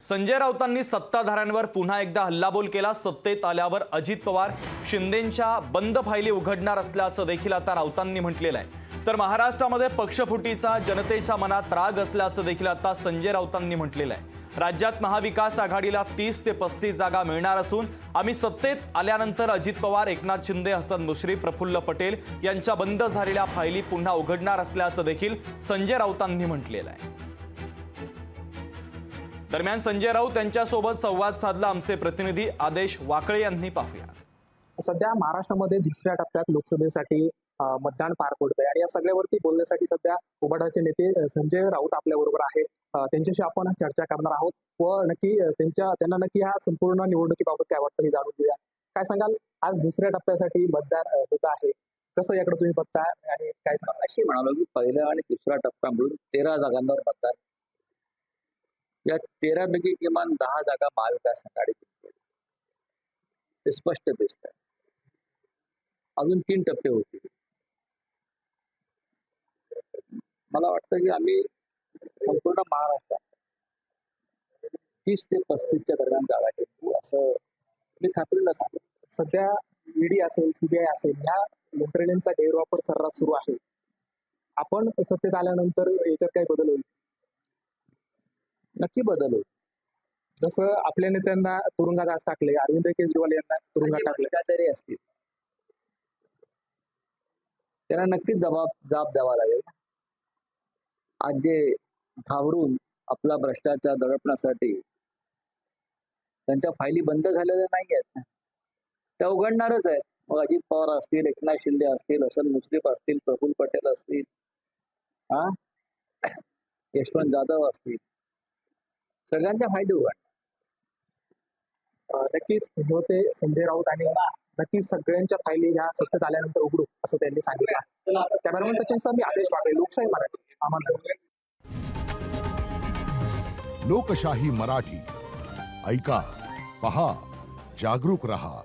संजय राऊतांनी सत्ताधाऱ्यांवर पुन्हा एकदा हल्लाबोल केला। सत्तेत आल्यावर अजित पवार शिंदेंच्या बंद फायली उघडणार असल्याचं देखील आता राऊतांनी म्हटलेलं आहे। तर महाराष्ट्रामध्ये पक्षफुटीचा जनतेच्या मनात राग असल्याचं देखील आता संजय राऊतांनी म्हटलेलं आहे। राज्यात महाविकास आघाडीला 30 ते 35 जागा मिळणार असून आम्ही सत्तेत आल्यानंतर अजित पवार, एकनाथ शिंदे, हसन मुश्रीफ, प्रफुल्ल पटेल यांच्या बंद झालेल्या फायली पुन्हा उघडणार असल्याचं देखील संजय राऊतांनी म्हटलेलं आहे। दरम्यान संजय राऊत यांच्यासोबत संवाद साधला आमचे प्रतिनिधी आदेश वाकळे यांनी। पाहूया। सध्या महाराष्ट्रामध्ये दुसऱ्या टप्प्यात लोकसभेसाठी मतदान पार पडतंय आणि या सगळ्यावरती बोलण्यासाठी सध्या उभाटाचे नेते संजय राऊत आपल्या बरोबर आहेत। त्यांच्याशी आपण चर्चा करणार आहोत व नक्की त्यांना नक्की ह्या संपूर्ण निवडणुकीबाबत काय वाटतं हे जाणून घेऊया। काय सांगाल, आज दुसऱ्या टप्प्यासाठी मतदान होत आहे, कसं याकडे तुम्ही बघता आणि काय सांगाल? अशी म्हणालो की पहिला आणि दुसरा टप्पा मिळून 13 जागांवर मतदान, या 13 पैकी किमान 10 जागा महाविकास आघाडी जिंकेल, हे स्पष्ट दिसत आहे। अजून 3 टप्पे होतील। मला वाटतं की आम्ही संपूर्ण महाराष्ट्रात 30 ते 35च्या दरम्यान जागा जिंकू, असं मी खात्रीनं सांगतो। सध्या ईडी असेल, सीबीआय असेल, या यंत्रणेचा गैरवापर सर्रास सुरू आहे। आपण सत्तेत आल्यानंतर याच्यात काय बदल होईल? नक्की बदल होईल। जसं आपल्या नेत्यांना तुरुंगात आज टाकले, अरविंद केजरीवाल यांना तुरुंगात टाकले, तरी असतील त्यांना नक्कीच जबाब द्यावा लागेल। आज जे घाबरून आपला भ्रष्टाचार दडपण्यासाठी त्यांच्या फायली बंद झालेल्या नाही आहेत, त्या उघडणारच आहेत। मग अजित पवार असतील, एकनाथ शिंदे असतील, हसन मुश्रीफ असतील, प्रफुल्ल पटेल असतील, यशवंत जाधव असतील, सगळ्यांच्या फायदे उघडणार। नक्कीच होते संजय राऊत आणि नक्कीच सगळ्यांच्या फायली ह्या सत्तेत आल्यानंतर उघडू, असं त्यांनी सांगितलं। कॅमेरामन सचिन सर, मी आदेश वाकळे, लोकशाही मराठी, आम्हाला लोकशाही मराठी ऐका, पहा, जागरूक रहा।